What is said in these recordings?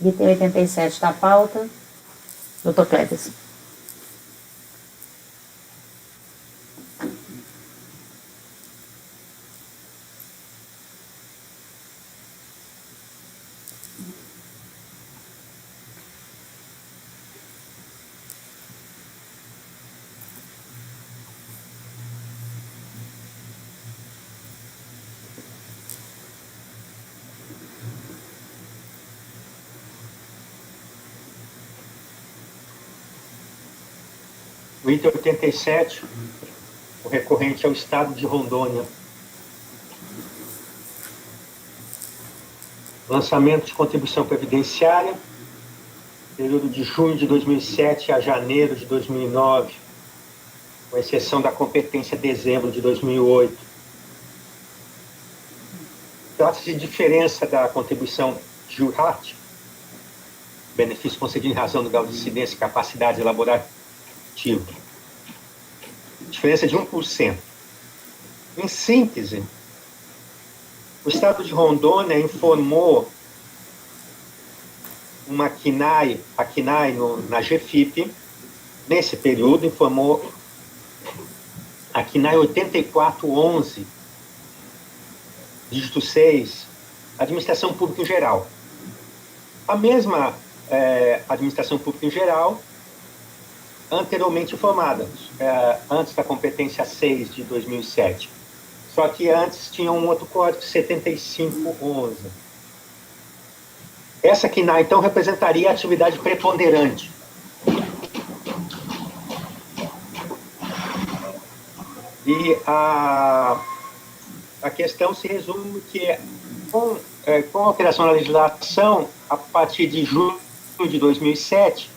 Item 87 da pauta. Doutor Cleves. O item 87, o recorrente ao Estado de Rondônia. Lançamento de contribuição previdenciária, período de junho de 2007 a janeiro de 2009, com exceção da competência dezembro de 2008. Trata-se de diferença da contribuição JURAT, benefício concedido em razão do grau de incidência e capacidade elaborativa. Diferença de 1%. Em síntese, o Estado de Rondônia informou a CNAE na GFIP, nesse período, informou a CNAE 8411, dígito 6, Administração Pública em Geral. A mesma Administração Pública em Geral, anteriormente informada, antes da competência 6 de 2007. Só que antes tinha um outro código, 7511. Essa CNAE, então, representaria a atividade preponderante. E a questão se resume que, com a alteração da legislação, a partir de julho de 2007,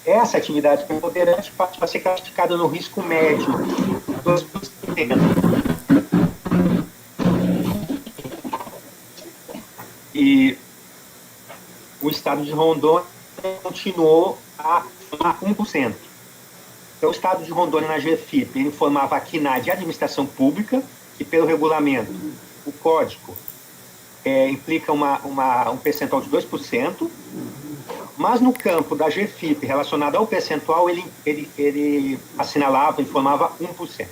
essa atividade preponderante passou a ser classificada no risco médio, 2%. E o Estado de Rondônia continuou a 1%. Então, o Estado de Rondônia, na GFIP, ele informava a CNAE de administração pública, que pelo regulamento, o código, implica um percentual de 2%, mas no campo da GFIP, relacionado ao percentual, ele assinalava, informava 1%.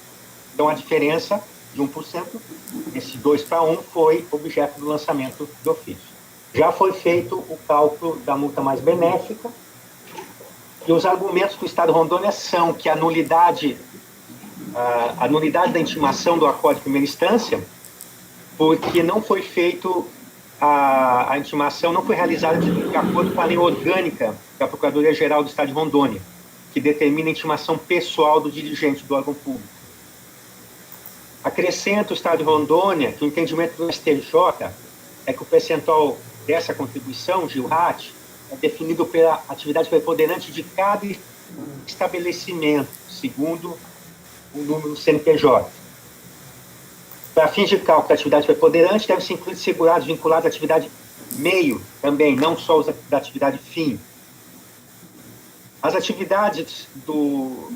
Então, a diferença de 1%, esse 2 para 1, foi objeto do lançamento do ofício. Já foi feito o cálculo da multa mais benéfica, e os argumentos do Estado de Rondônia são que a nulidade da intimação do acórdão de primeira instância, porque não foi feito, a intimação não foi realizada de acordo com a lei orgânica da Procuradoria-Geral do Estado de Rondônia, que determina a intimação pessoal do dirigente do órgão público. Acrescenta o Estado de Rondônia que o entendimento do STJ é que o percentual dessa contribuição, GILRAT, é definido pela atividade preponderante de cada estabelecimento, segundo o número do CNPJ. Para fins de cálculo da atividade preponderante, deve-se incluir segurados vinculados à atividade meio também, não só os da atividade fim. As atividades dos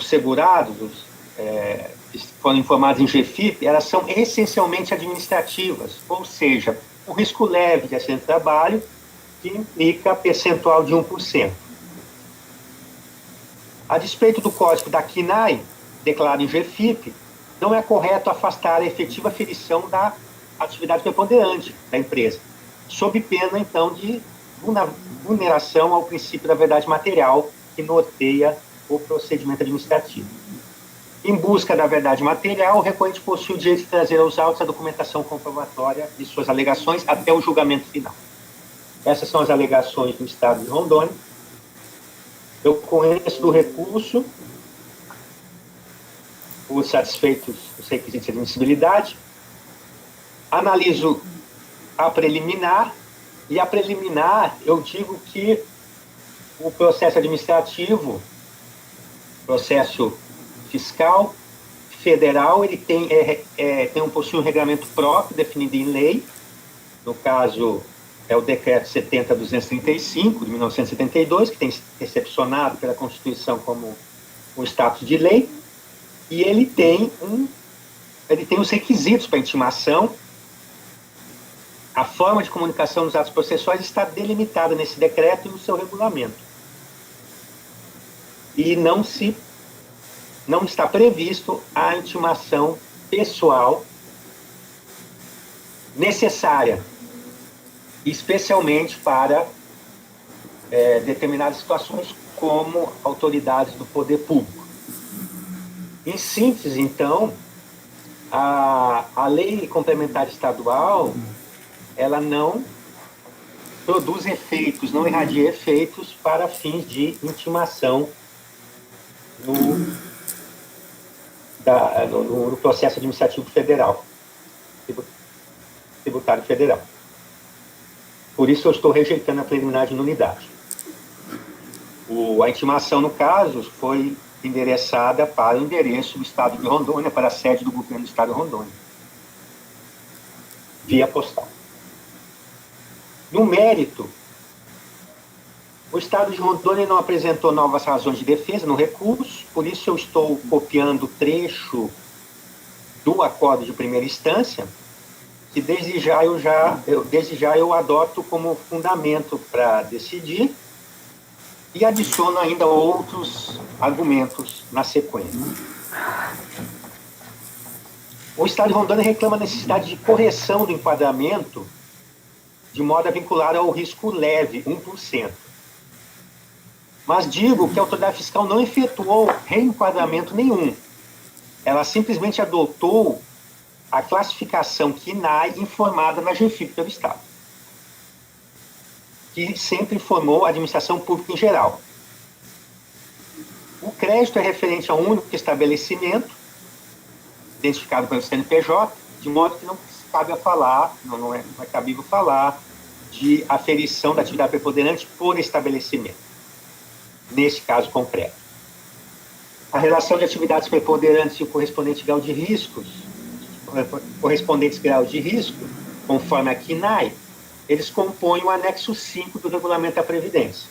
segurados, que foram informados em GFIP, elas são essencialmente administrativas, ou seja, o risco leve de acidente de trabalho, que implica percentual de 1%. A despeito do código da CNAE, declarado em GFIP, não é correto afastar a efetiva aferição da atividade preponderante da empresa, sob pena, então, de vulneração ao princípio da verdade material que norteia o procedimento administrativo. Em busca da verdade material, o recorrente possui o direito de trazer aos autos a documentação comprobatória de suas alegações até o julgamento final. Essas são as alegações do Estado de Rondônia. Eu conheço do recurso, por satisfeitos os requisitos de admissibilidade, analiso a preliminar, e a preliminar, eu digo que o processo administrativo, processo fiscal, federal, ele possui um regulamento próprio definido em lei, no caso é o decreto 70.235 de 1972, que tem recepcionado pela Constituição como um status de lei, e ele tem os requisitos para intimação, A forma de comunicação dos atos processuais está delimitada nesse decreto e no seu regulamento. E não está previsto a intimação pessoal necessária, especialmente para determinadas situações, como autoridades do poder público. Em síntese, então, a lei complementar estadual, ela não produz efeitos, não irradia efeitos para fins de intimação no processo administrativo federal, tributário federal. Por isso eu estou rejeitando a preliminar de nulidade. A intimação, no caso, foi endereçada para o endereço do Estado de Rondônia, para a sede do governo do Estado de Rondônia, via postal. No mérito, o Estado de Rondônia não apresentou novas razões de defesa no recurso, por isso eu estou copiando o trecho do acordo de primeira instância, que desde já eu adoto como fundamento para decidir, e adiciono ainda outros argumentos na sequência. O Estado de Rondônia reclama a necessidade de correção do enquadramento de modo a vincular ao risco leve, 1%. Mas digo que a autoridade fiscal não efetuou reenquadramento nenhum. Ela simplesmente adotou a classificação KINAI informada na GFIP pelo Estado, que sempre informou a administração pública em geral. O crédito é referente a um único estabelecimento, identificado pelo CNPJ, de modo que não cabe a falar, não é cabível falar de aferição da atividade preponderante por estabelecimento, nesse caso concreto. A relação de atividades preponderantes e o correspondente grau de riscos, conforme a KINAI, eles compõem o anexo 5 do Regulamento da Previdência.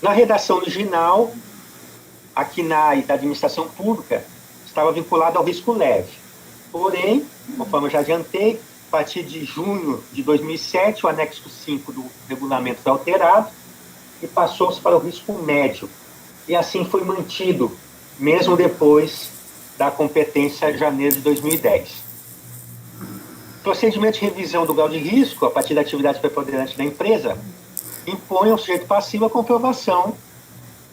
Na redação original, a KINAI da administração pública estava vinculada ao risco leve. Porém, conforme eu já adiantei, a partir de junho de 2007, o anexo 5 do regulamento foi alterado e passou-se para o risco médio. E assim foi mantido, mesmo depois da competência de janeiro de 2010. Procedimento de revisão do grau de risco, a partir da atividade preponderante da empresa, impõe ao sujeito passivo a comprovação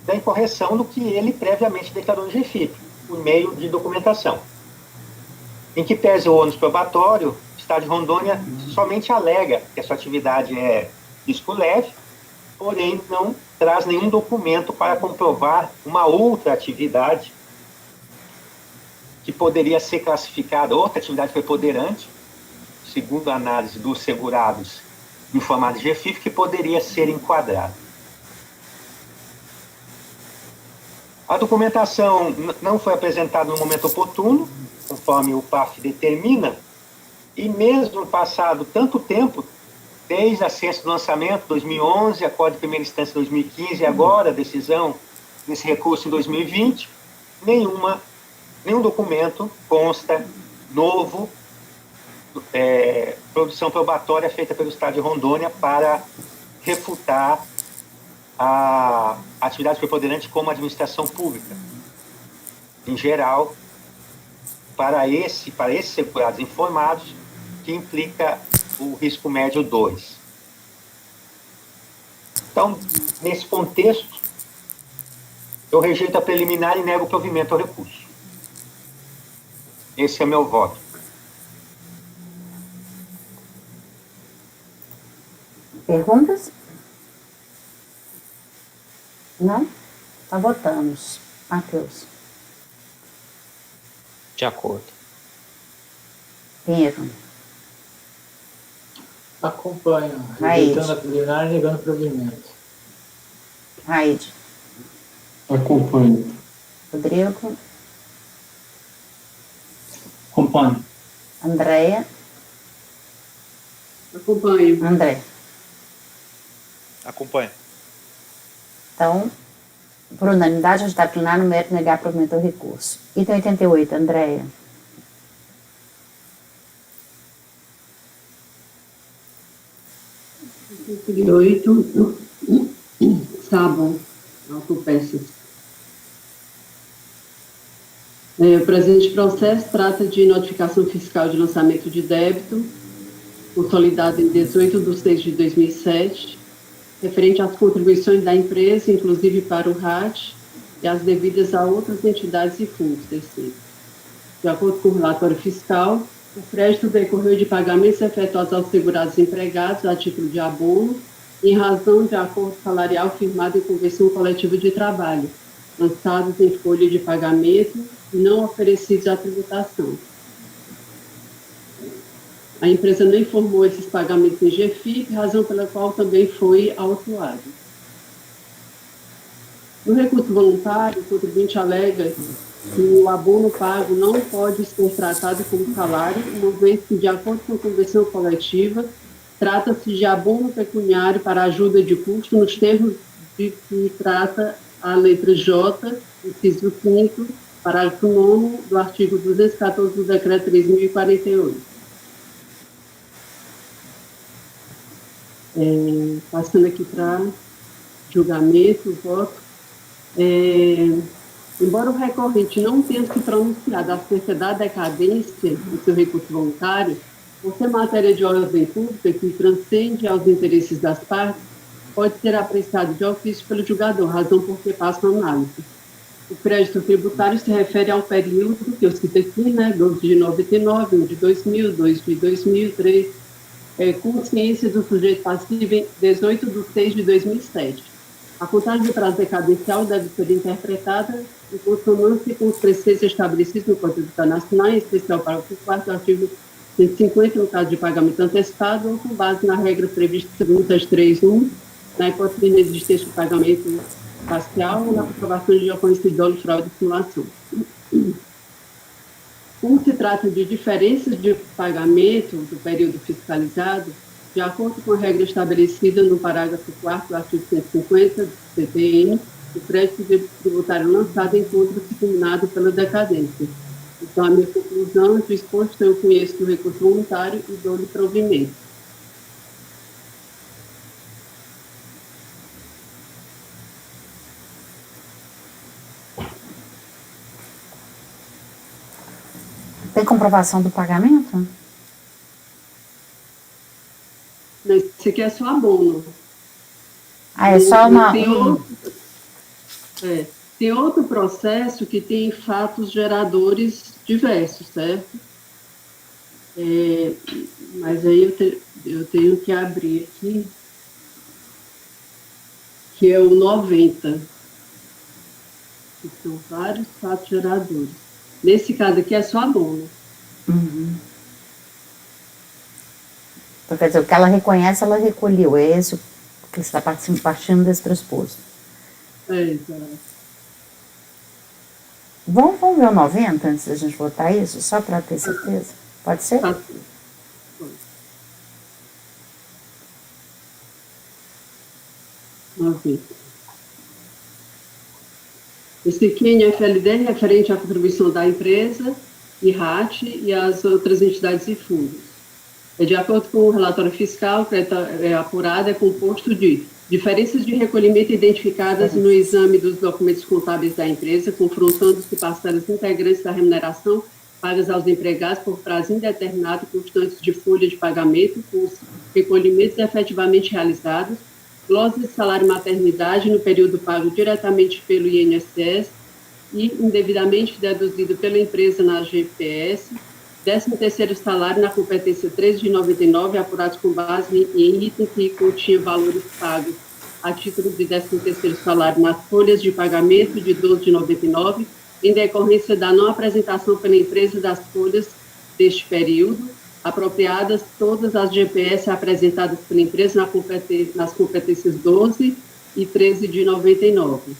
da incorreção do que ele previamente declarou no GFIP, por meio de documentação. Em que pese o ônus probatório, o Estado de Rondônia somente alega que a sua atividade é risco leve, porém não traz nenhum documento para comprovar uma outra atividade que poderia ser classificada, outra atividade preponderante, segundo a análise dos segurados informados de GFIP, que poderia ser enquadrada. A documentação não foi apresentada no momento oportuno, conforme o PAF determina, e mesmo passado tanto tempo, desde a ciência do lançamento, 2011, acordo de primeira instância 2015, e agora a decisão nesse recurso em 2020, nenhum documento consta novo, produção probatória feita pelo Estado de Rondônia para refutar a atividade preponderante como administração pública. Em geral, para esses segurados informados, que implica o risco médio 2. Então, nesse contexto, eu rejeito a preliminar e nego o provimento ao recurso. Esse é meu voto. Perguntas? Não? Tá, votamos. Matheus. De acordo. Pedro. Acompanho, Raide. rejeitando a preliminar e negando o provimento. Raide. Acompanho. Rodrigo. Acompanho. Andréia. Acompanho. André. Acompanho. Então, por unanimidade, a gente está plenário no mérito negar provimento ao recurso. Item 88, Andréia. 108, Sabon, autopeças. O presente processo trata de notificação fiscal de lançamento de débito, consolidado em 18 de 6 de 2007, referente às contribuições da empresa, inclusive para o RAT, e as devidas a outras entidades e fundos terceiros. De acordo com o relatório fiscal, o crédito decorreu de pagamentos efetuados aos segurados empregados a título de abono, em razão de acordo salarial firmado em convenção coletiva de trabalho, lançados em folha de pagamento e não oferecidos à tributação. A empresa não informou esses pagamentos em GFIP, razão pela qual também foi autuado. No recurso voluntário, o contribuinte alega que o abono pago não pode ser tratado como salário, uma vez que, de acordo com a convenção coletiva, trata-se de abono pecuniário para ajuda de custo nos termos de que trata a letra J, inciso 5, parágrafo 9 do artigo 214 do Decreto 3.048. Passando aqui para julgamento, voto. Embora o recorrente não tenha se pronunciado acerca da decadência do seu recurso voluntário, por ser matéria de ordem pública que transcende aos interesses das partes, pode ser apreciado de ofício pelo julgador, razão por que passa a análise. O crédito tributário se refere ao período que eu cito aqui, 12 de 99, 1 de 2000, 2 de 2003, com ciência do sujeito passivo em 18 de 6 de 2007. A contagem de prazo decadencial deve ser interpretada em consonância com os preceitos estabelecidos no Código Internacional, em especial para o 4º do artigo 150, no caso de pagamento antecipado, ou com base na regra prevista no 331, na hipótese de inexistência de pagamento parcial ou na comprovação de ocorrência de dolo, fraude e simulação. Como se trata de diferenças de pagamento do período fiscalizado, de acordo com a regra estabelecida no parágrafo 4º do artigo 150 do CTN, o crédito tributário lançado encontra-se culminado pela decadência. Então, a minha conclusão é que o exposto eu conheço do recurso voluntário e dou-lhe provimento. Tem comprovação do pagamento? Esse aqui é só abono. Ah, é só uma... Tem outro processo que tem fatos geradores diversos, certo? Mas aí eu tenho que abrir aqui, que é o 90, que são vários fatos geradores. Nesse caso aqui é só abono. Uhum. Então, quer dizer, o que ela reconhece, ela recolheu. É esse que você está partindo desse pressuposto. Exato. Vamos ver o 90 antes da gente votar isso, só para ter certeza? Pode ser? Pode. Esse aqui é NFLD referente à contribuição da empresa, IRAT e as outras entidades e fundos. De acordo com o relatório fiscal, o crédito apurado é composto de diferenças de recolhimento identificadas no exame dos documentos contábeis da empresa, confrontando-se parcelas integrantes da remuneração pagas aos empregados por prazo indeterminado constantes de folha de pagamento, com os recolhimentos efetivamente realizados, glose de salário e maternidade no período pago diretamente pelo INSS e indevidamente deduzido pela empresa na GPS, 13º salário na competência 13 de 99, apurados com base em item que continha valores pagos a título de 13º salário nas folhas de pagamento de 12 de 99, em decorrência da não apresentação pela empresa das folhas deste período, apropriadas todas as GPS apresentadas pela empresa nas competências 12 e 13 de 99.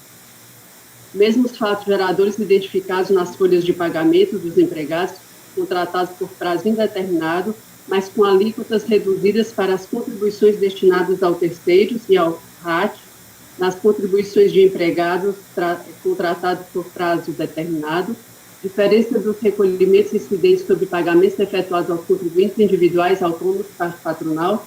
Mesmo os fatos geradores identificados nas folhas de pagamento dos empregados contratados por prazo indeterminado, mas com alíquotas reduzidas para as contribuições destinadas ao terceiros e ao RAT, nas contribuições de empregados contratados por prazo determinado, diferença dos recolhimentos incidentes sobre pagamentos efetuados aos contribuintes individuais, autônomos, parte patronal,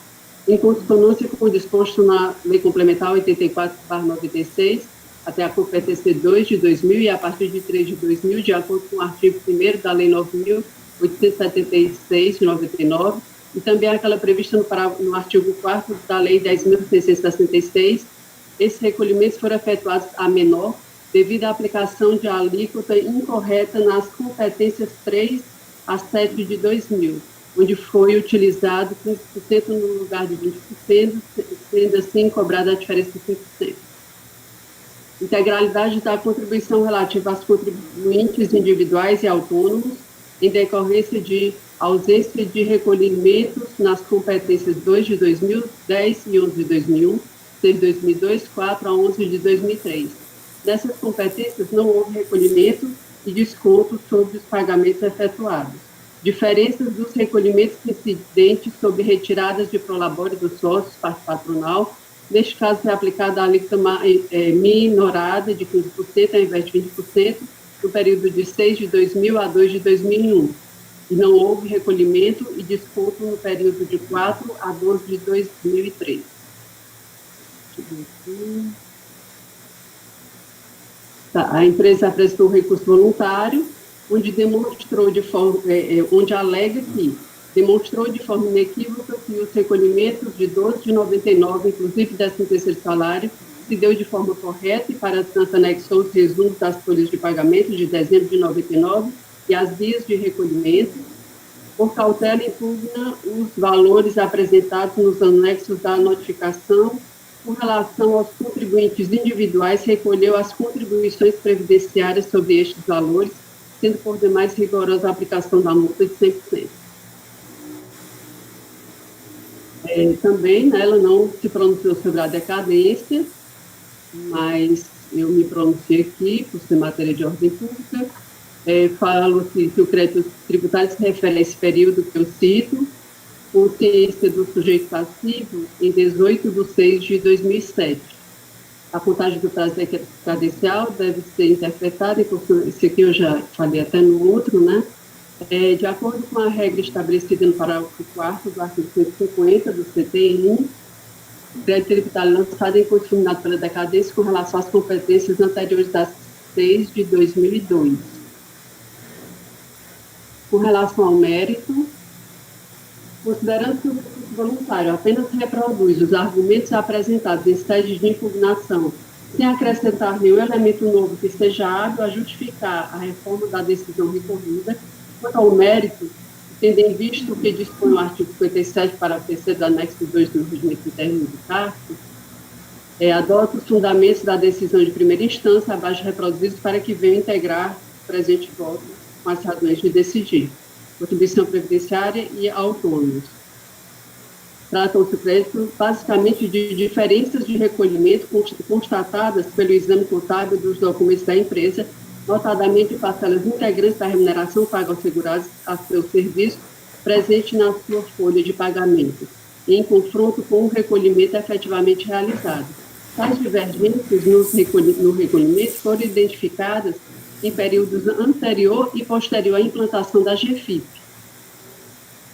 em consonância com o disposto na Lei Complementar 84/96, até a competência 2 de 2000 e a partir de 3 de 2000, de acordo com o artigo 1º da Lei 9.876, de 99, e também aquela prevista no artigo 4º da Lei 10.666. Esses recolhimentos foram efetuados a menor devido à aplicação de alíquota incorreta nas competências 3 a 7 de 2000, onde foi utilizado 15% no lugar de 20%, sendo assim cobrada a diferença de 5%. Integralidade da contribuição relativa aos contribuintes individuais e autônomos, em decorrência de ausência de recolhimentos nas competências 2 de 2000, 10 e 11 de 2001, 6 de 2002, 4 a 11 de 2003. Nessas competências não houve recolhimento e desconto sobre os pagamentos efetuados. Diferenças dos recolhimentos incidentes sobre retiradas de prolabore dos sócios, parte patronal. Neste caso, foi aplicada a alíquota minorada de 15% ao invés de 20%, no período de 6 de 2000 a 2 de 2001. E não houve recolhimento e desconto no período de 4 a 12 de 2003. Tá, a empresa apresentou recurso voluntário, onde demonstrou onde alega que demonstrou de forma inequívoca que os recolhimentos de 12 de 99, inclusive 13º salário, se deu de forma correta e, para tanto, anexou os resumos das folhas de pagamento de dezembro de 99 e as vias de recolhimento. Por cautela, impugna os valores apresentados nos anexos da notificação. Com relação aos contribuintes individuais, recolheu as contribuições previdenciárias sobre estes valores, sendo por demais rigorosa a aplicação da multa de 100%. Também, né, ela não se pronunciou sobre a decadência, mas eu me pronunciei aqui, por ser matéria de ordem pública. Falo que o crédito tributário se refere a esse período que eu cito, com ciência do sujeito passivo em 18 de 6 de 2007. A contagem do prazo decadencial deve ser interpretada, isso aqui eu já falei até no outro, né? De acordo com a regra estabelecida no parágrafo 4º do artigo 150 do CTN, o crédito tributário lançado é incondicionado pela decadência com relação às competências anteriores das 6 de 2002. Com relação ao mérito, considerando que o recurso voluntário apenas reproduz os argumentos apresentados em sede de impugnação, sem acrescentar nenhum elemento novo que seja hábil a justificar a reforma da decisão recorrida, quanto ao mérito, tendo em vista o que dispõe o artigo 57, parágrafo 3º do anexo 2 do regimento interno do CARF, adota os fundamentos da decisão de primeira instância abaixo reproduzidos para que venham integrar o presente voto com as razões de decidir. Contribuição previdenciária e autônomos. Tratam-se, basicamente, de diferenças de recolhimento constatadas pelo exame contábil dos documentos da empresa, notadamente parcelas integrantes da remuneração paga aos segurados a seu serviço, presente na sua folha de pagamento, em confronto com o recolhimento efetivamente realizado. Tais divergências no recolhimento foram identificadas em períodos anterior e posterior à implantação da GFIP.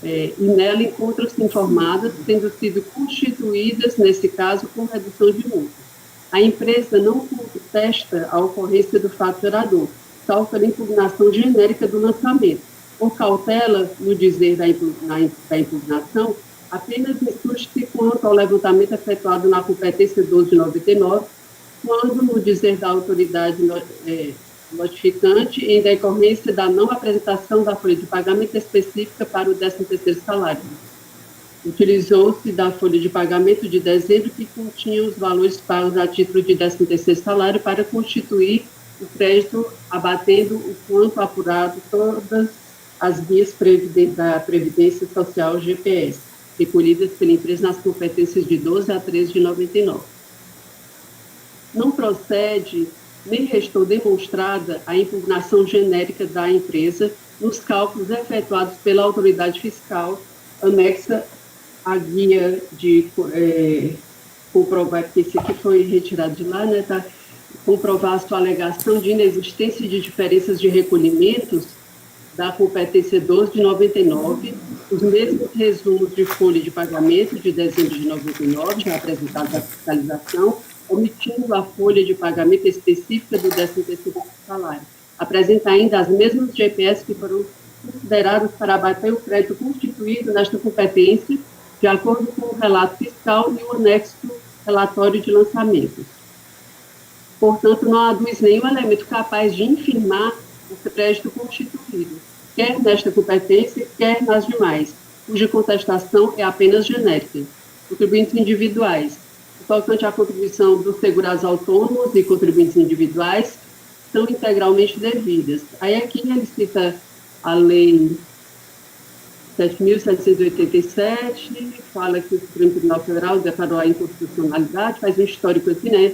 E nela encontram-se informadas, tendo sido constituídas, nesse caso, com redução de multa. A empresa não contesta a ocorrência do fato gerador, salvo pela impugnação genérica do lançamento. Por cautela, no dizer da impugnação, apenas insurge-se quanto ao levantamento efetuado na competência 12 de 99, quando, no dizer da autoridade notificante, em decorrência da não apresentação da folha de pagamento específica para o 13º salário. Utilizou-se da folha de pagamento de dezembro que continha os valores pagos a título de 13º salário para constituir o crédito, abatendo o quanto apurado todas as vias da Previdência Social GPS, recolhidas pela empresa nas competências de 12 a 13 de 99. Não procede nem restou demonstrada a impugnação genérica da empresa nos cálculos efetuados pela autoridade fiscal, anexa à guia de comprovar, porque esse aqui foi retirado de lá, né, comprovar a sua alegação de inexistência de diferenças de recolhimentos da competência 12 de 99, os mesmos resumos de folha de pagamento de dezembro de 99, já apresentados à fiscalização, omitindo a folha de pagamento específica do 13º salário. Apresenta ainda as mesmas GPS que foram consideradas para abater o crédito constituído nesta competência, de acordo com o relato fiscal e o anexo relatório de lançamentos. Portanto, não aduz nenhum elemento capaz de infirmar o crédito constituído, quer nesta competência, quer nas demais, cuja contestação é apenas genérica. Contribuintes individuais. O tocante à contribuição dos segurados autônomos e contribuintes individuais são integralmente devidas. Aí aqui ele cita a Lei 7.787, fala que o Supremo Tribunal Federal declarou a inconstitucionalidade, faz um histórico aqui, né?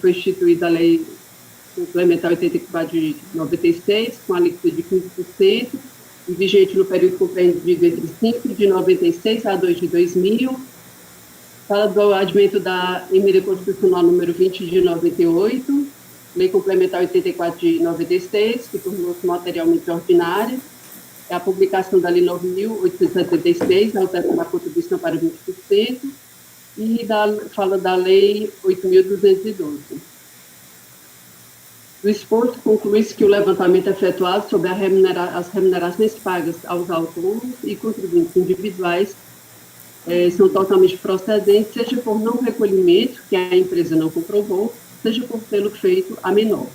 Foi instituída a Lei Complementar 84 de 96, com a alíquota de 15%, e vigente no período compreendido entre 5 de 96 a 2 de 2000. Fala do advento da emenda constitucional número 20 de 98, Lei Complementar 84 de 96, que tornou-se materialmente ordinária, a publicação da Lei 9.876, alteração a contribuição para 20%, e fala da Lei 8.212. Do exposto, conclui-se que o levantamento efetuado sobre as remunerações pagas aos autônomos e contribuintes individuais são totalmente procedentes, seja por não recolhimento, que a empresa não comprovou, seja por tê-lo feito a menor.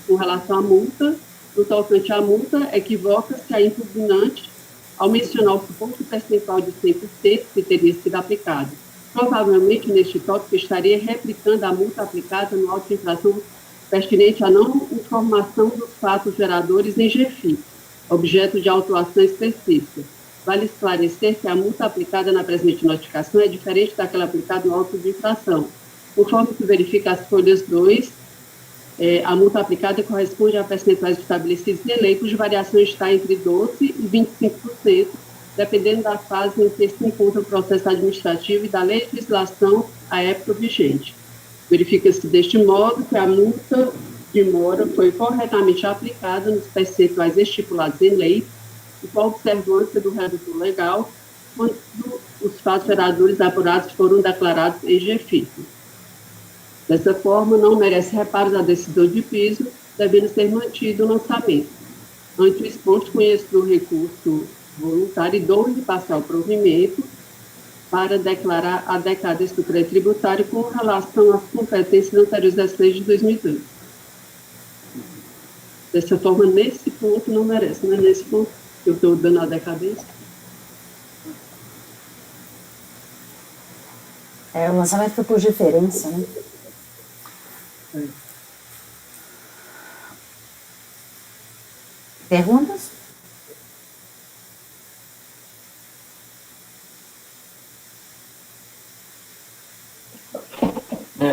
Com relação à multa, no tocante à multa, equivoca-se a impugnante ao mencionar o suposto percentual de 100% que teria sido aplicado. Provavelmente, neste tópico, estaria replicando a multa aplicada no auto de infração pertinente à não informação dos fatos geradores em GFIP, objeto de autuação específica. Vale esclarecer que a multa aplicada na presente notificação é diferente daquela aplicada no auto de infração. Conforme se verifica as folhas 2, a multa aplicada corresponde a percentuais estabelecidos em lei, cuja variação está entre 12% e 25%, dependendo da fase em que se encontra o processo administrativo e da legislação à época vigente. Verifica-se deste modo que a multa de mora foi corretamente aplicada nos percentuais estipulados em lei e com a observância do redutor legal, quando os fatos geradores apurados foram declarados em GFIP. Dessa forma, não merece reparos a decisão de piso, devendo ser mantido o lançamento. Ante o exposto, conheço do recurso voluntário e dou-lhe parcial provimento para declarar a decadência do crédito tributário com relação às competências anteriores às leis de 2002. Dessa forma, nesse ponto, não merece, não é nesse ponto que eu estou dando a decadência. O lançamento foi por diferença, né? Perguntas?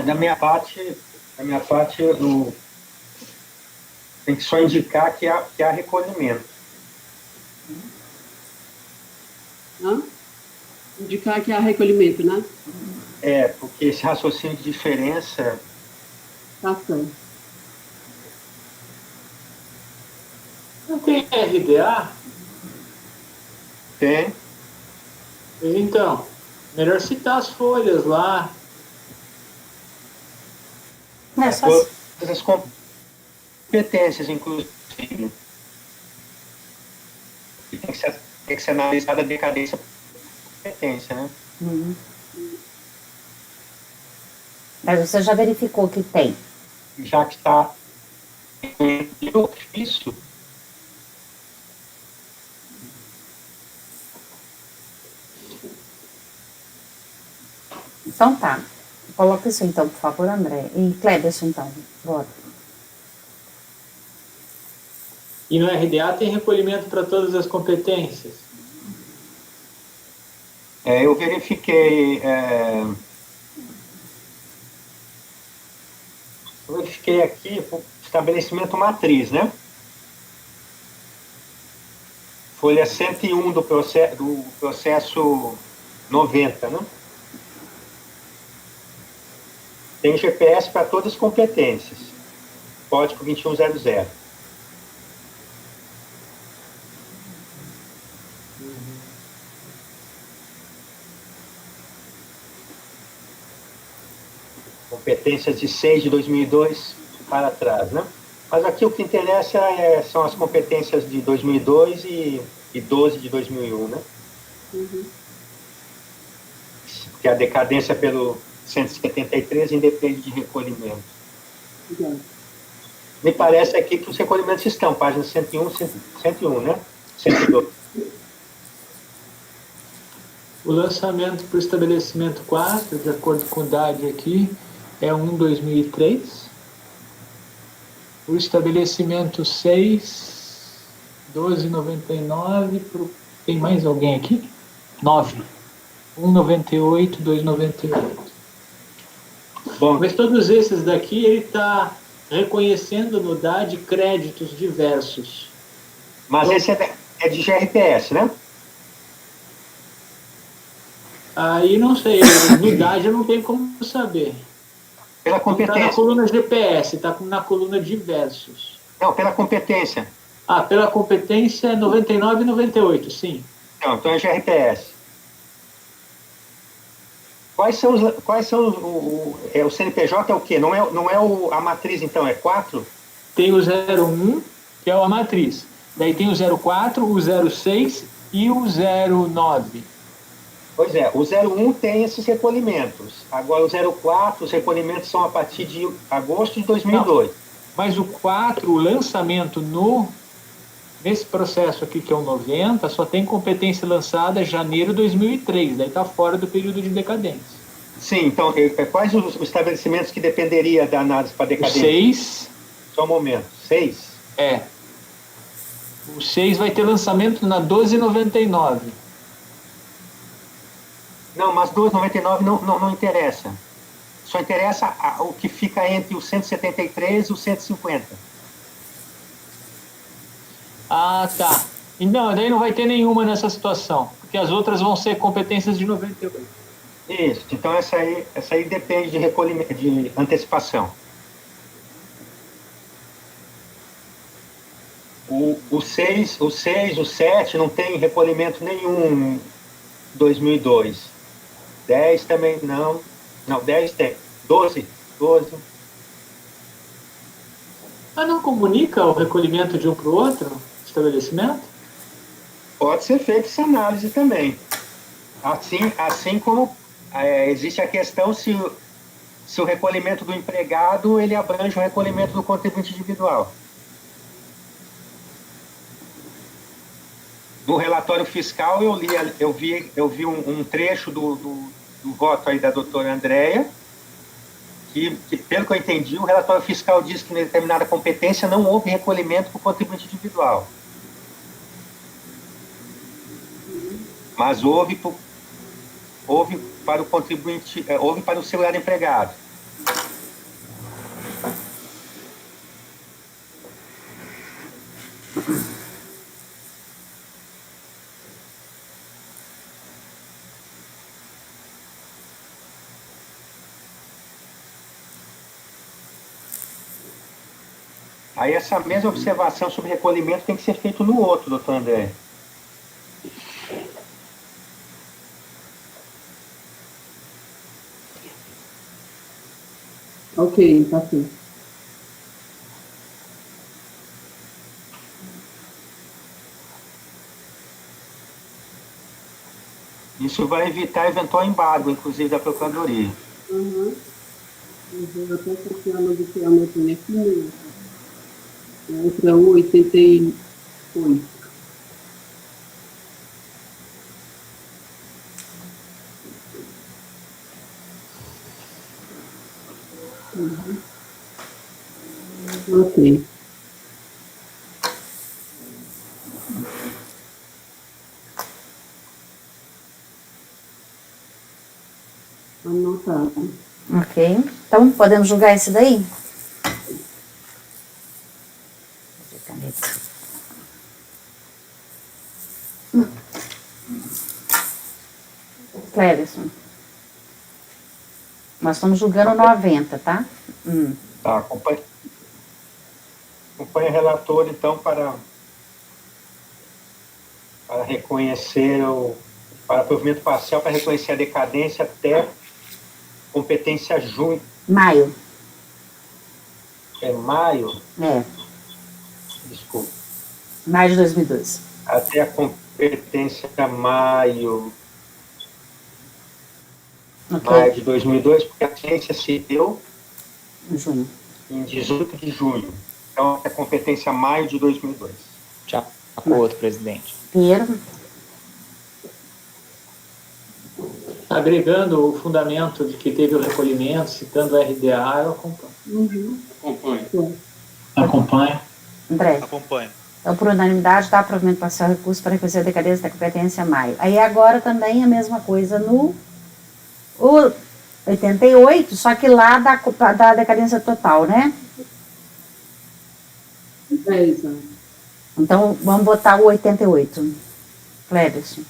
Da minha parte, eu tem que só indicar que há recolhimento. Indicar que há recolhimento, né? Porque esse raciocínio de diferença... Tá certo. Não tem RDA? Tem. Então, melhor citar as folhas lá. Só Todas as competências, inclusive. Tem que ser analisada a decadência por competência, né? Mas você já verificou que tem? Já que está isso. Então tá. Coloca isso então, por favor, André. E Cleberson, então. Bora. E no RDA tem recolhimento para todas as competências? Eu verifiquei... Eu verifiquei aqui o estabelecimento matriz, né? Folha 101 do processo 90, né? Tem GPS para todas as competências. Código 2100. competências de 6 de 2002 para trás, né? Mas aqui o que interessa são as competências de 2002 e 12 de 2001, né? Que a decadência pelo 173 independe de recolhimento. Obrigada. Me parece aqui que os recolhimentos estão, página 101, 101, né? 102. O lançamento para o estabelecimento 4, de acordo com o DAD aqui, é 1/2003. O estabelecimento 6, 12,99. Tem mais alguém aqui? 9. 1,98, 2,98. Bom, Mas todos esses daqui, ele está reconhecendo no DAD créditos diversos. mas esse é de GRPS, né? Aí não sei, no DAD eu não tenho como saber. Pela Não está na competência. coluna GPS, está na coluna diversos. Não, pela competência. Ah, pela competência 99 e 98, sim. Não, então é GRPS. Quais são o CNPJ é o quê? Não é a matriz, então, é 4? Tem o 01, que é a matriz. Daí tem o 04, o 06 e o 09. Pois é, o 01 tem esses recolhimentos. Agora, o 04, os recolhimentos são a partir de agosto de 2002. Mas o 4, o lançamento nesse processo aqui, que é o 90, só tem competência lançada em janeiro de 2003. Daí está fora do período de decadência. Sim, então, quais os estabelecimentos que dependeria da análise para O decadência? 6 Só um momento. 6? é. O 6 vai ter lançamento na 12,99. Não, mas 2,99 não interessa. Só interessa o que fica entre o 173 e o 150. Ah, tá. Não, daí não vai ter nenhuma nessa situação, porque as outras vão ser competências de 98. Isso, então essa aí depende de recolhimento, de antecipação. O 6, o 7 não tem recolhimento nenhum 2002. 10 também não. Não, 10 tem. 12. Mas não comunica o recolhimento de um para o outro, estabelecimento? Pode ser feita essa análise também. Assim como existe a questão se o recolhimento do empregado ele abrange o recolhimento do contribuinte individual. No relatório fiscal eu vi um trecho do voto aí da doutora Andréia, que, pelo que eu entendi, o relatório fiscal diz que em determinada competência não houve recolhimento para o contribuinte individual. Mas houve para o contribuinte, houve para o segurado empregado. Aí essa mesma observação sobre recolhimento tem que ser feito no outro, doutor André. Ok, tá aqui. Isso vai evitar eventual embargo, inclusive da Procuradoria. Uhum. Eu vou até copiar no mapeamento aqui, outra 88. Ok. Anotado. Ok. Então, podemos julgar esse daí? Caneta. Clérison. Nós estamos julgando 90, tá? Tá, acompanha o relator, então, para reconhecer para provimento parcial, para reconhecer a decadência até competência junho, Maio. É maio, É, desculpa, maio de 2002. até a competência maio, Ok, maio de 2002, porque a ciência se deu junho. em 18 de julho. Então, até a competência maio de 2002. De acordo, presidente. Pinheiro, Agregando o fundamento de que teve o recolhimento, citando o RDA, eu acompanho. Acompanho. Acompanho. André. Acompanho. Então, por unanimidade, dá provimento parcial recurso para reconhecer a decadência da competência maio. Aí agora também a mesma coisa no o 88, só que lá dá decadência total, né? Exato. Então, vamos botar o 88. Cléberson.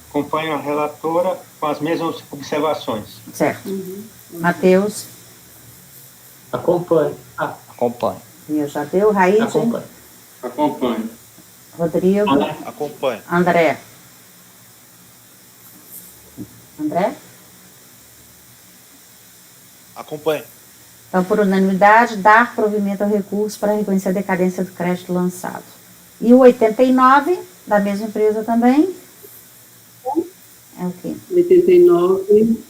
Acompanho a relatora com as mesmas observações. Certo. Matheus, Acompanho. Acompanho. eu já deu. Raíde, Acompanho. Acompanho. Rodrigo, Acompanho. André. André? Acompanho. Então, por unanimidade, dar provimento ao recurso para reconhecer a decadência do crédito lançado. E o 89, da mesma empresa também, é o quê? 89.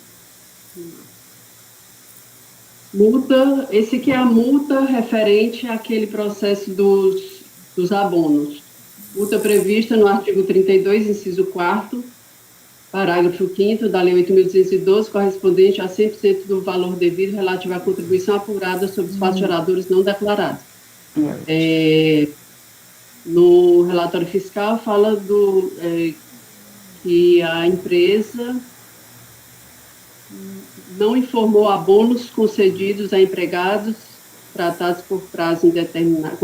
Multa, esse aqui é a multa referente àquele processo dos abonos. Multa prevista no artigo 32, inciso 4º, parágrafo 5º da Lei 8.212, correspondente a 100% do valor devido relativo à contribuição apurada sobre os fatos geradores não declarados. No relatório fiscal fala que a empresa não informou abonos concedidos a empregados contratados por prazo indeterminado,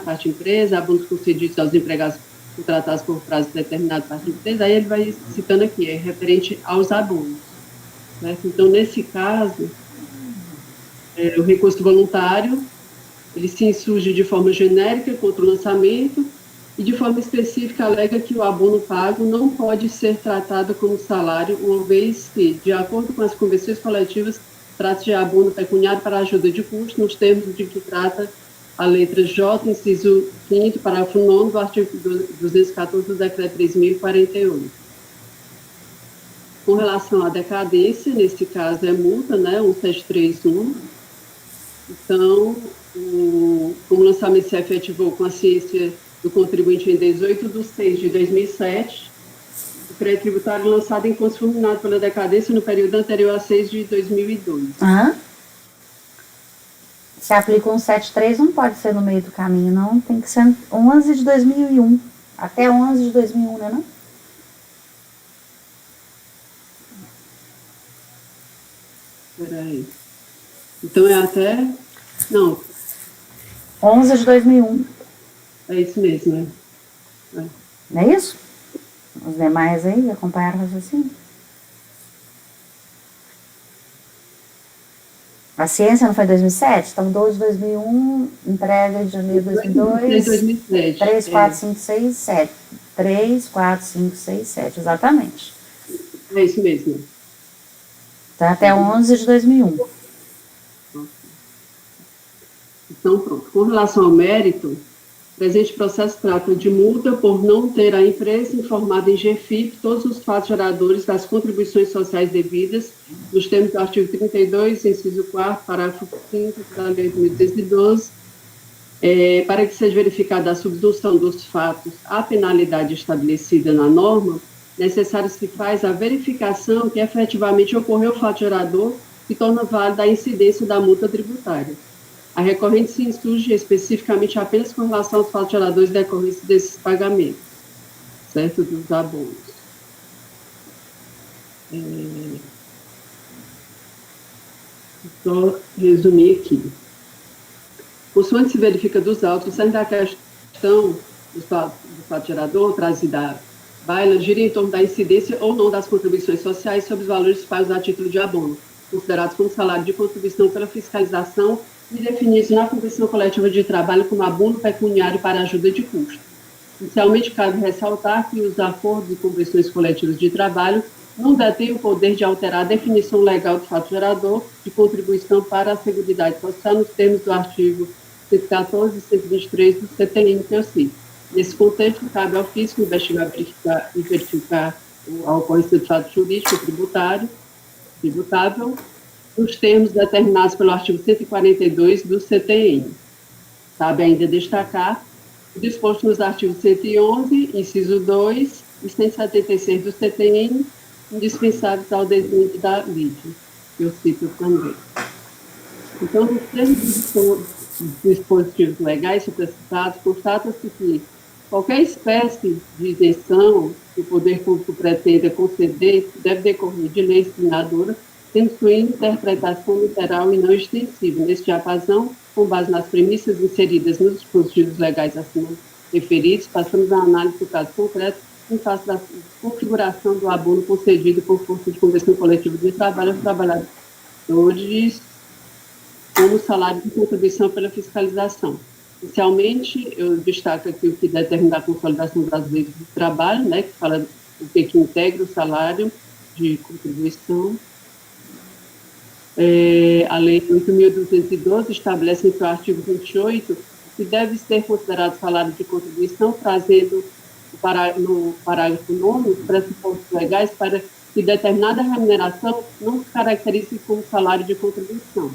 parte empresa, abonos concedidos aos empregados contratados por prazo determinado, parte empresa. Aí ele vai citando aqui, é referente aos abonos. Certo? Então, nesse caso, o recurso voluntário, ele se insurge de forma genérica contra o lançamento e, de forma específica, alega que o abono pago não pode ser tratado como salário, uma vez que, de acordo com as convenções coletivas, trata de abono pecuniário para ajuda de custo, nos termos de que trata a letra J, inciso 5º, parágrafo 9º do artigo 214 do Decreto 3.048. Com relação à decadência, nesse caso é multa, né, 1731. Então, como o lançamento se efetivou com a ciência do contribuinte em 18/6/2007, o crédito tributário lançado em curso fulminado pela decadência no período anterior a 6 de 2002. Se aplica um 73, não pode ser no meio do caminho, não. Tem que ser 11 de 2001. Até 11 de 2001, né, não? Peraí. Então é até... Não, 11 de 2001. é isso mesmo, né? Não é isso? Os demais aí acompanharam o raciocínio? A ciência não foi 2007? Então, 12 de 2001, entrega de janeiro de 2002. 2007. 3, 4, 5, 6, 7. 3, 4, 5, 6, 7. Exatamente. É isso mesmo. Então, até 11 de 2001. Então, pronto. Com relação ao mérito, o presente processo trata de multa por não ter a empresa informado em GFIP todos os fatos geradores das contribuições sociais devidas, nos termos do artigo 32, inciso 4º, parágrafo 5º da Lei 8.212, para que seja verificada a subdução dos fatos à penalidade estabelecida na norma, necessário se faz a verificação que efetivamente ocorreu o fato gerador que torna válida a incidência da multa tributária. A recorrente se insurge especificamente apenas com relação aos fatos geradores decorrentes desses pagamentos, certo? Dos abonos. Só resumir aqui. Consoante se verifica dos autos, sendo a questão do fato gerador trazida à baila, gira em torno da incidência ou não das contribuições sociais sobre os valores pagos a título de abono, considerados como salário de contribuição pela fiscalização e definidos na convenção coletiva de trabalho como abono pecuniário para ajuda de custo. Inicialmente, cabe ressaltar que os acordos e convenções coletivas de trabalho não detêm o poder de alterar a definição legal do fato gerador de contribuição para a Seguridade Social nos termos do artigo 114 e 123 do CTN que eu cito. Nesse contexto, cabe ao fisco investigar e verificar a ocorrência do fato jurídico tributável, nos termos determinados pelo artigo 142 do CTN. Cabe ainda destacar o disposto nos artigos 111, inciso 2 e 176 do CTN, indispensáveis ao desenho da LIDE, que eu cito também. Então, nos termos dos dispositivos legais suprecitados, constata-se que qualquer espécie de isenção que o poder público pretenda conceder deve decorrer de lei disciplinadora, tendo sua interpretação literal e não extensiva. Neste diapasão, com base nas premissas inseridas nos dispositivos legais acima referidos, passamos à análise do caso concreto em face da configuração do abono concedido por força de convenção coletiva de trabalho aos trabalhadores como salário de contribuição pela fiscalização. Inicialmente, eu destaco aqui o que determina a consolidação das leis do trabalho, né, que fala o que integra o salário de contribuição. A Lei 8.212 estabelece em seu artigo 28 que deve ser considerado salário de contribuição, trazendo no parágrafo 9 os pressupostos legais para que determinada remuneração não se caracterize como salário de contribuição.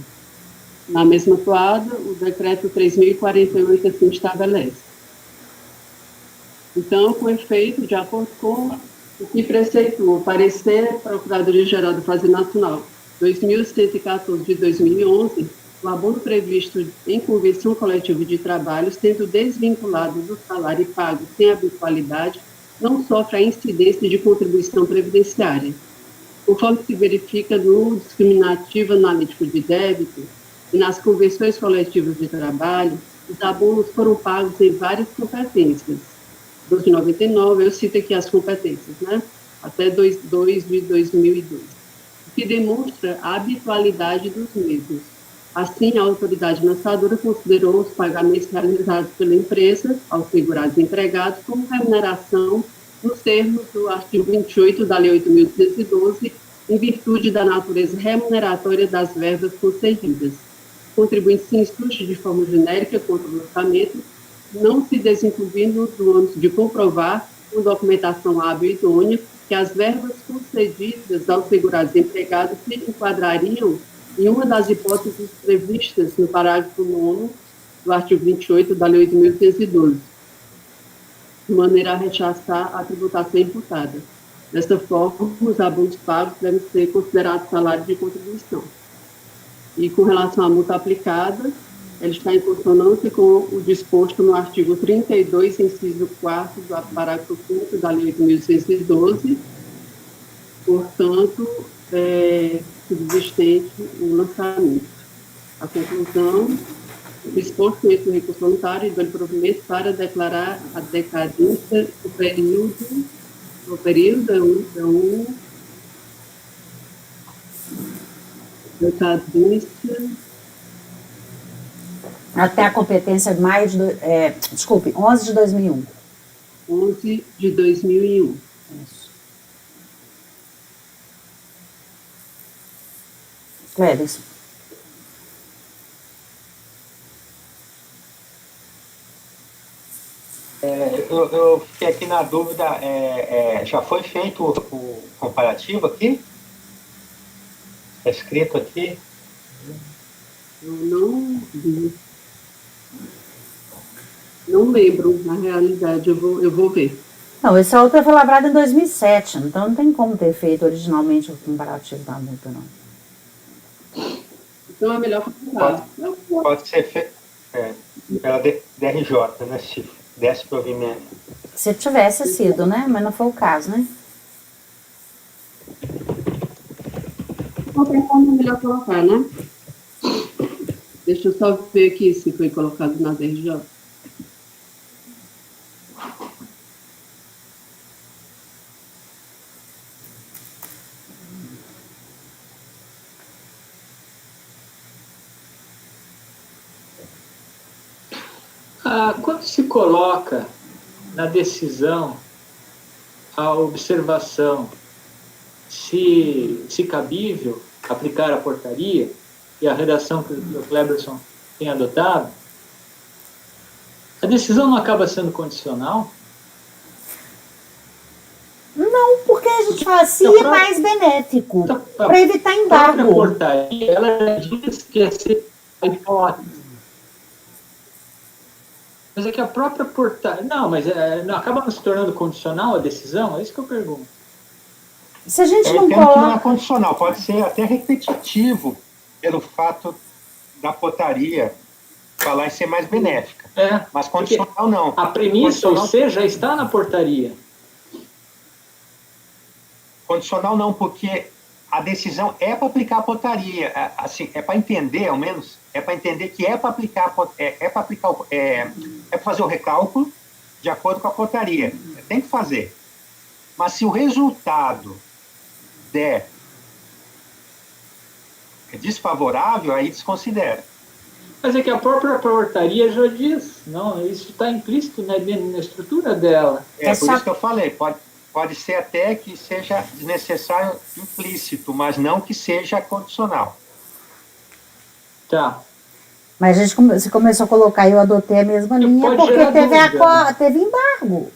Na mesma toada, o decreto 3.048 assim estabelece. Então, com efeito, de acordo com o que preceitua o parecer Procuradoria-Geral da Fazenda Nacional 2114 de 2011, o abono previsto em convenção coletiva de trabalho, sendo desvinculado do salário pago sem habitualidade, não sofre a incidência de contribuição previdenciária. Conforme se verifica no discriminativo analítico de débito e nas convenções coletivas de trabalho, os abonos foram pagos em várias competências. 1299, eu cito aqui as competências, né? Até 2 de 2002, o que demonstra a habitualidade dos mesmos. Assim, a autoridade lançadora considerou os pagamentos realizados pela empresa aos segurados e empregados como remuneração nos termos do artigo 28 da Lei 8.212, em virtude da natureza remuneratória das verbas concedidas. O contribuinte se insurge de forma genérica contra o lançamento, não se desincumbindo do âmbito de comprovar, com documentação hábil e idônea, que as verbas concedidas aos segurados e empregados se enquadrariam em uma das hipóteses previstas no parágrafo 9 do artigo 28 da Lei 8.212, de maneira a rechaçar a tributação imputada. Dessa forma, os abonos pagos devem ser considerados salário de contribuição. E com relação à multa aplicada, ela está em consonância com o disposto no artigo 32, inciso 4 do parágrafo 5 da Lei 8.612, portanto, subsistente o lançamento. A conclusão, o disposto nesse recurso voluntário e do provimento para declarar a decadência do período decadência até a competência de maio de... 11 de 2001. 11 de 2001. Isso. Cléris. Eu fiquei aqui na dúvida, já foi feito o comparativo aqui? Está escrito aqui? Eu não lembro, na realidade, eu vou ver. Não, essa outra foi lavrada em 2007, então não tem como ter feito originalmente o comparativo da multa, não. Então é melhor ficar. Pode ser feito pela DRJ, né? Se desse provimento. Se tivesse sido, né? Mas não foi o caso, né? De qualquer forma, é melhor colocar, né? Deixa eu só ver aqui se foi colocado na DRJ. Quando se coloca na decisão a observação se cabível aplicar a portaria e a redação que o Cleberson tem adotado, a decisão não acaba sendo condicional? Não, porque a gente fala assim é mais benéfico, para evitar A própria embargo. portaria, ela diz que é ser a hipótese. Mas é que a própria portaria... Não, mas não acaba se tornando condicional a decisão? É isso que eu pergunto. Se a gente Eu não entendo que não é coloca... condicional, pode ser até repetitivo pelo fato da portaria falar em ser mais benéfica. Mas condicional não. A premissa, ou Condicional- seja, já está na portaria. Condicional não, porque a decisão é para aplicar a portaria. Assim, é para entender, ao menos, é para entender que é para aplicar, é para fazer o recálculo de acordo com a portaria. Tem que fazer. Mas se o resultado der desfavorável, aí desconsidera. Mas é que a própria portaria já diz, não, isso está implícito, né, na estrutura dela. É por isso que eu falei, pode ser até que seja desnecessário implícito, mas não que seja condicional. Tá. Mas a gente você começou a colocar, eu adotei a mesma linha, pode porque gerar dúvida. teve embargo.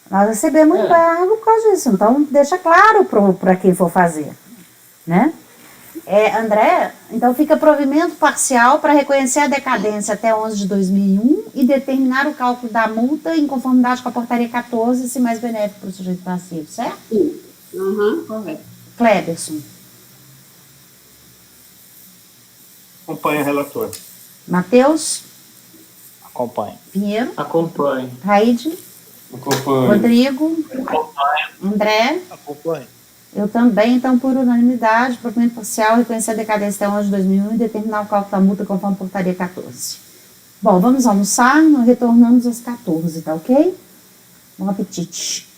Nós recebemos É. embargo por causa disso. Então, deixa claro para quem for fazer. Né? André, então fica provimento parcial para reconhecer a decadência até 11 de 2001 e determinar o cálculo da multa em conformidade com a portaria 14, se mais benéfico para o sujeito passivo, certo? Sim. Correto. Cleberson, Acompanha o relator. Matheus, Acompanho. Pinheiro, Acompanhe. Raide, Acompanho. Rodrigo, André, Acompanho. eu também, então, por unanimidade, provimento parcial, reconhecer a decadência até 11 de 2001 e determinar o cálculo da multa conforme portaria 14. Bom, vamos almoçar, nós retornamos às 14, tá ok? Bom apetite.